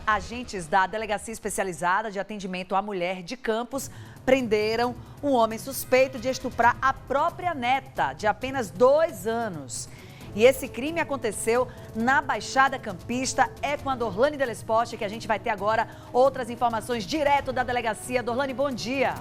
Agentes da Delegacia Especializada de Atendimento à Mulher de Campos prenderam um homem suspeito de estuprar a própria neta, de apenas 2 anos. E esse crime aconteceu na Baixada Campista. É com a Dorlane Delesposte que a gente vai ter agora outras informações direto da delegacia. Dorlane, bom dia.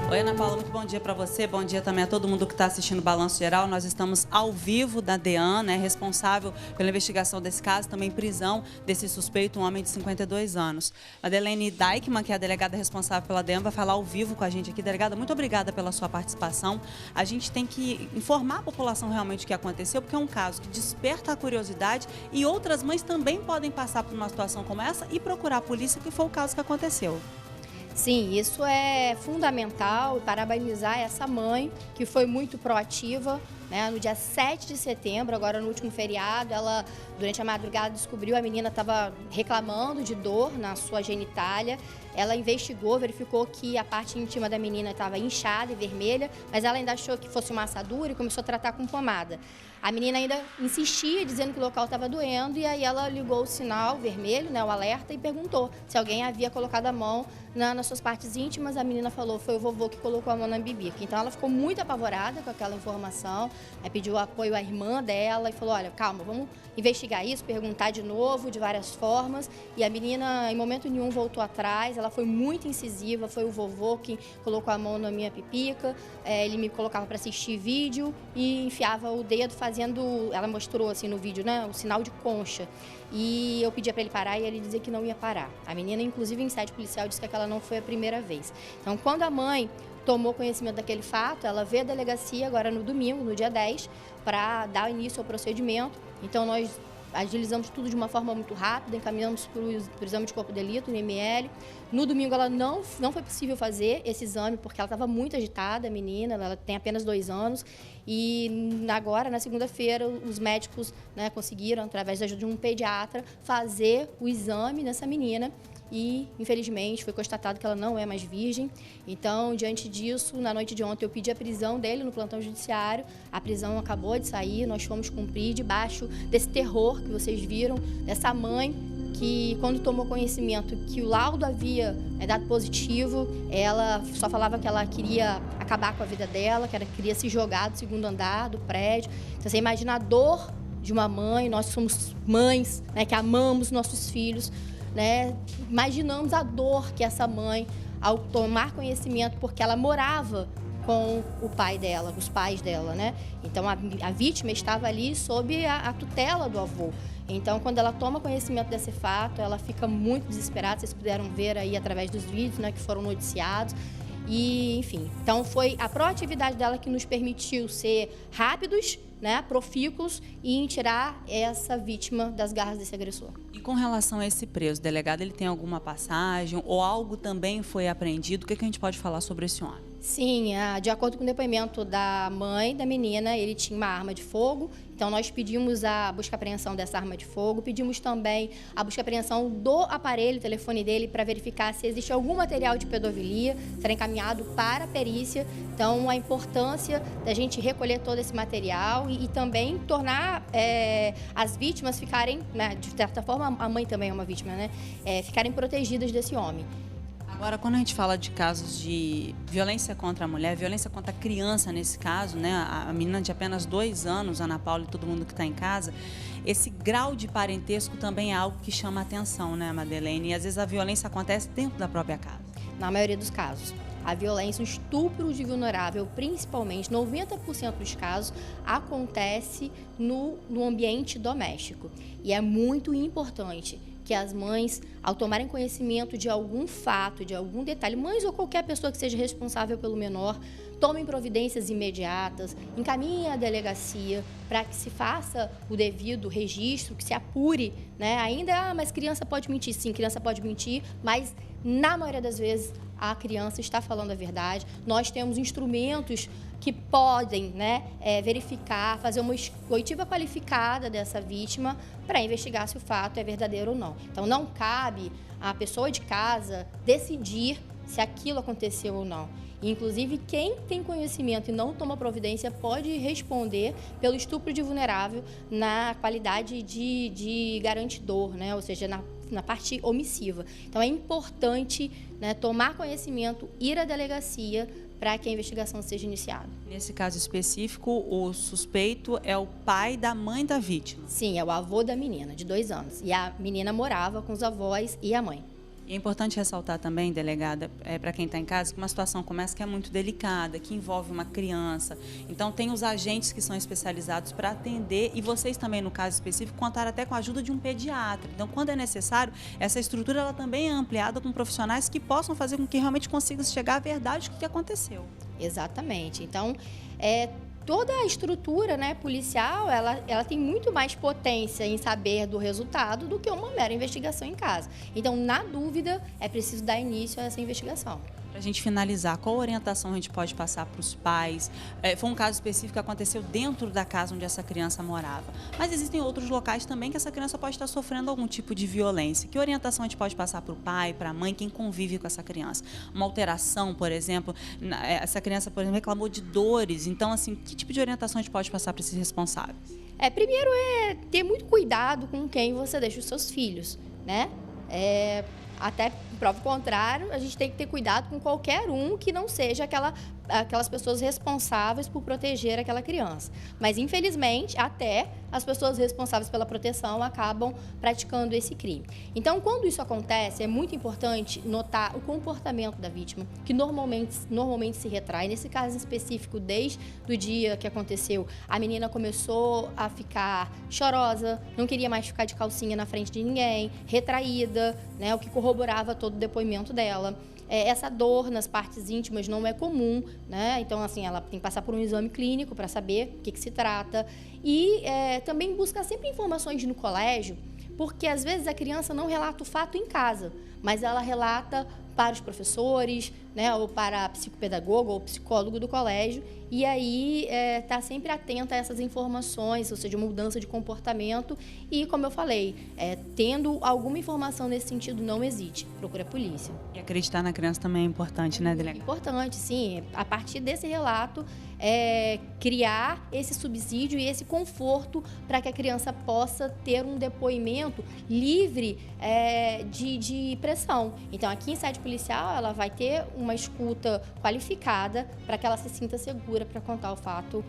Oi, Ana Paula, muito bom dia para você, bom dia também a todo mundo que está assistindo o Balanço Geral. Nós estamos ao vivo da DEAN, responsável pela investigação desse caso, também prisão desse suspeito, um homem de 52 anos. A Madeleine Deichmann, que é a delegada responsável pela DEAN, vai falar ao vivo com a gente aqui. Delegada, muito obrigada pela sua participação. A gente tem que informar a população realmente o que aconteceu, porque é um caso que desperta a curiosidade e outras mães também podem passar por uma situação como essa e procurar a polícia, que foi o caso que aconteceu. Sim, isso é fundamental, parabenizar essa mãe que foi muito proativa. No dia 7 de setembro, agora no último feriado, ela, durante a madrugada, descobriu que a menina estava reclamando de dor na sua genitália. Ela investigou, verificou que a parte íntima da menina estava inchada e vermelha, mas ela ainda achou que fosse uma assadura e começou a tratar com pomada. A menina ainda insistia, dizendo que o local estava doendo, e aí ela ligou o sinal vermelho, o alerta, e perguntou se alguém havia colocado a mão nas suas partes íntimas. A menina falou, foi o vovô que colocou a mão na bibica. Então ela ficou muito apavorada com aquela informação, pediu apoio à irmã dela e falou, olha, calma, vamos investigar isso, perguntar de novo, de várias formas. E a menina, em momento nenhum, voltou atrás, ela foi muito incisiva, foi o vovô que colocou a mão na minha pipica, ele me colocava para assistir vídeo e enfiava o dedo fazendo, ela mostrou assim no vídeo, o sinal de concha. E eu pedia para ele parar e ele dizia que não ia parar. A menina, inclusive, em sede policial, disse que aquela não foi a primeira vez. Então, quando a mãe tomou conhecimento daquele fato, ela veio à delegacia agora no domingo, no dia 10, para dar início ao procedimento. Então, nós agilizamos tudo de uma forma muito rápida, encaminhamos para o exame de corpo de delito, no IML. No domingo, ela não foi possível fazer esse exame, porque ela estava muito agitada, a menina, ela tem apenas 2 anos. E agora, na segunda-feira, os médicos conseguiram, através da ajuda de um pediatra, fazer o exame nessa menina. E, infelizmente, foi constatado que ela não é mais virgem. Então, diante disso, na noite de ontem, eu pedi a prisão dele no plantão judiciário. A prisão acabou de sair, nós fomos cumprir debaixo desse terror que vocês viram, dessa mãe que, quando tomou conhecimento que o laudo havia dado positivo, ela só falava que ela queria acabar com a vida dela, que ela queria se jogar do 2º andar do prédio. Então, você imagina a dor de uma mãe, nós somos mães, que amamos nossos filhos, Imaginamos a dor que essa mãe, ao tomar conhecimento, porque ela morava com o pai dela, os pais dela, Então, a vítima estava ali sob a tutela do avô. Então, quando ela toma conhecimento desse fato, ela fica muito desesperada. Vocês puderam ver aí através dos vídeos, que foram noticiados. E, enfim, então foi a proatividade dela que nos permitiu ser rápidos, profícuos e em tirar essa vítima das garras desse agressor. E com relação a esse preso, delegado, ele tem alguma passagem ou algo também foi apreendido? O que a gente pode falar sobre esse homem? Sim, de acordo com o depoimento da mãe da menina, ele tinha uma arma de fogo. Então, nós pedimos a busca e apreensão dessa arma de fogo, pedimos também a busca e apreensão do aparelho, telefone dele, para verificar se existe algum material de pedofilia, será encaminhado para a perícia. Então, a importância da gente recolher todo esse material e também tornar as vítimas ficarem, de certa forma, a mãe também é uma vítima, ficarem protegidas desse homem. Agora, quando a gente fala de casos de violência contra a mulher, violência contra a criança nesse caso, a menina de apenas 2 anos, Ana Paula e todo mundo que está em casa, esse grau de parentesco também é algo que chama a atenção, Madeleine? E às vezes a violência acontece dentro da própria casa. Na maioria dos casos. A violência, o estupro de vulnerável, principalmente, 90% dos casos, acontece no ambiente doméstico. E é muito importante que as mães, ao tomarem conhecimento de algum fato, de algum detalhe, mães ou qualquer pessoa que seja responsável pelo menor, tomem providências imediatas, encaminhem à delegacia para que se faça o devido registro, que se apure, Ainda, mas criança pode mentir. Sim, criança pode mentir, mas na maioria das vezes a criança está falando a verdade. Nós temos instrumentos que podem verificar, fazer uma oitiva qualificada dessa vítima para investigar se o fato é verdadeiro ou não. Então, não cabe à pessoa de casa decidir se aquilo aconteceu ou não. Inclusive, quem tem conhecimento e não toma providência pode responder pelo estupro de vulnerável na qualidade de garantidor, né? Ou seja, na parte omissiva. Então, é importante, né, tomar conhecimento, ir à delegacia para que a investigação seja iniciada. Nesse caso específico, o suspeito é o pai da mãe da vítima? Sim, é o avô da menina, de 2 anos. E a menina morava com os avós e a mãe. E é importante ressaltar também, delegada, para quem está em casa, que uma situação como essa que é muito delicada, que envolve uma criança. Então, tem os agentes que são especializados para atender e vocês também, no caso específico, contaram até com a ajuda de um pediatra. Então, quando é necessário, essa estrutura ela também é ampliada com profissionais que possam fazer com que realmente consiga chegar à verdade do que aconteceu. Exatamente. Então, toda a estrutura, né, policial, ela tem muito mais potência em saber do resultado do que uma mera investigação em casa. Então, na dúvida, é preciso dar início a essa investigação. Para a gente finalizar, qual orientação a gente pode passar para os pais? Foi um caso específico que aconteceu dentro da casa onde essa criança morava. Mas existem outros locais também que essa criança pode estar sofrendo algum tipo de violência. Que orientação a gente pode passar para o pai, para a mãe, quem convive com essa criança? Uma alteração, por exemplo, essa criança, por exemplo, reclamou de dores. Então, assim, que tipo de orientação a gente pode passar para esses responsáveis? Primeiro ter muito cuidado com quem você deixa os seus filhos, né? Até prova o contrário, a gente tem que ter cuidado com qualquer um que não seja aquelas pessoas responsáveis por proteger aquela criança. Mas, infelizmente, até as pessoas responsáveis pela proteção acabam praticando esse crime. Então, quando isso acontece, é muito importante notar o comportamento da vítima, que normalmente se retrai. Nesse caso específico, desde o dia que aconteceu, a menina começou a ficar chorosa, não queria mais ficar de calcinha na frente de ninguém, retraída, né, o que corroborava todo o depoimento dela. Essa dor nas partes íntimas não é comum, né? Então, assim, ela tem que passar por um exame clínico para saber o que se trata. E também buscar sempre informações no colégio, porque às vezes a criança não relata o fato em casa, mas ela relata para os professores, né, ou para a psicopedagoga ou psicólogo do colégio, e aí tá sempre atenta a essas informações, ou seja, mudança de comportamento, e como eu falei, tendo alguma informação nesse sentido, não hesite, procure a polícia. E acreditar na criança também é importante, né, delegada? Importante, sim. A partir desse relato, criar esse subsídio e esse conforto para que a criança possa ter um depoimento livre de pressão. Então, aqui em sede policial, ela vai ter uma escuta qualificada para que ela se sinta segura para contar o fato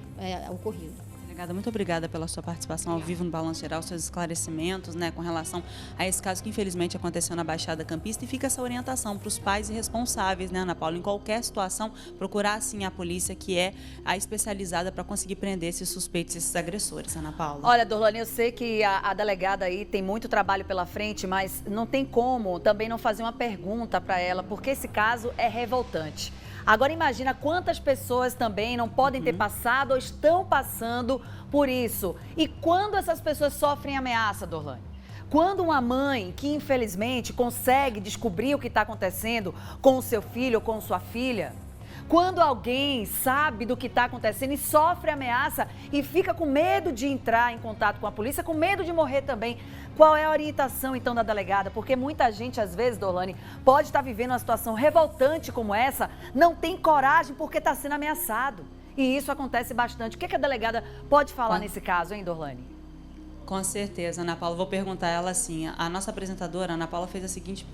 ocorrido. Delegada, muito obrigada pela sua participação ao vivo no Balanço Geral, seus esclarecimentos, né, com relação a esse caso que infelizmente aconteceu na Baixada Campista, e fica essa orientação para os pais e responsáveis, né, Ana Paula, em qualquer situação, procurar sim a polícia, que é a especializada para conseguir prender esses suspeitos, esses agressores, Ana Paula. Olha, Dorlane, eu sei que a delegada aí tem muito trabalho pela frente, mas não tem como também não fazer uma pergunta para ela, porque esse caso é revoltante. Agora imagina quantas pessoas também não podem ter passado ou estão passando por isso. E quando essas pessoas sofrem ameaça, Dorlane? Quando uma mãe que infelizmente consegue descobrir o que está acontecendo com o seu filho ou com sua filha, quando alguém sabe do que está acontecendo e sofre ameaça e fica com medo de entrar em contato com a polícia, com medo de morrer também, qual é a orientação, então, da delegada? Porque muita gente, às vezes, Dorlane, pode estar vivendo uma situação revoltante como essa, não tem coragem porque está sendo ameaçado. E isso acontece bastante. O que a delegada pode falar nesse caso, hein, Dorlane? Com certeza, Ana Paula. Vou perguntar a ela assim, a nossa apresentadora, Ana Paula, fez o seguinte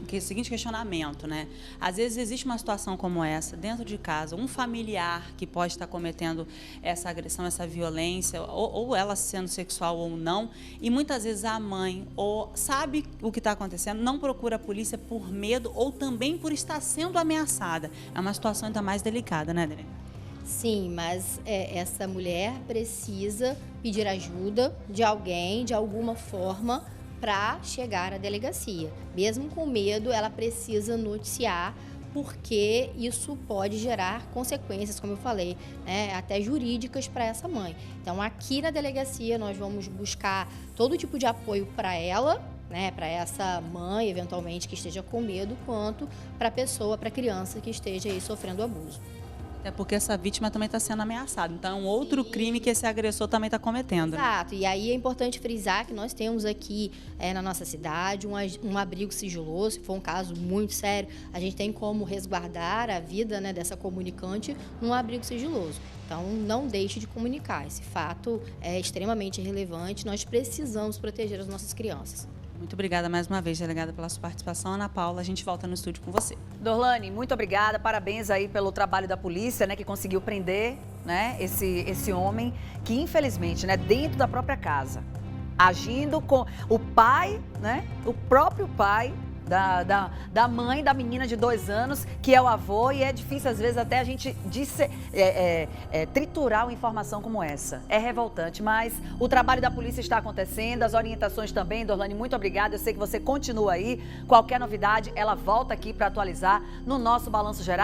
questionamento, né? Às vezes existe uma situação como essa, dentro de casa, um familiar que pode estar cometendo essa agressão, essa violência, ou ela sendo sexual ou não, e muitas vezes a mãe ou sabe o que está acontecendo, não procura a polícia por medo ou também por estar sendo ameaçada. É uma situação ainda mais delicada, né, Adriana? Sim, mas essa mulher precisa pedir ajuda de alguém, de alguma forma, para chegar à delegacia. Mesmo com medo, ela precisa noticiar, porque isso pode gerar consequências, como eu falei, né, até jurídicas para essa mãe. Então, aqui na delegacia, nós vamos buscar todo tipo de apoio para ela, né, para essa mãe, eventualmente, que esteja com medo, quanto para a pessoa, para a criança que esteja aí sofrendo abuso. Até porque essa vítima também está sendo ameaçada. Então, é um outro crime que esse agressor também está cometendo. Né? Exato. E aí é importante frisar que nós temos aqui na nossa cidade um abrigo sigiloso. Se for um caso muito sério, a gente tem como resguardar a vida, né, dessa comunicante num abrigo sigiloso. Então, não deixe de comunicar. Esse fato é extremamente relevante. Nós precisamos proteger as nossas crianças. Muito obrigada mais uma vez, delegada, pela sua participação. Ana Paula, a gente volta no estúdio com você. Dorlane, muito obrigada, parabéns aí pelo trabalho da polícia, né, que conseguiu prender, né, esse homem que infelizmente, né, dentro da própria casa, agindo com o pai, né, o próprio pai da mãe da menina de 2 anos, que é o avô, e é difícil às vezes até a gente triturar uma informação como essa. É revoltante, mas o trabalho da polícia está acontecendo, as orientações também. Dorlane, muito obrigada, eu sei que você continua aí. Qualquer novidade, ela volta aqui para atualizar no nosso Balanço Geral.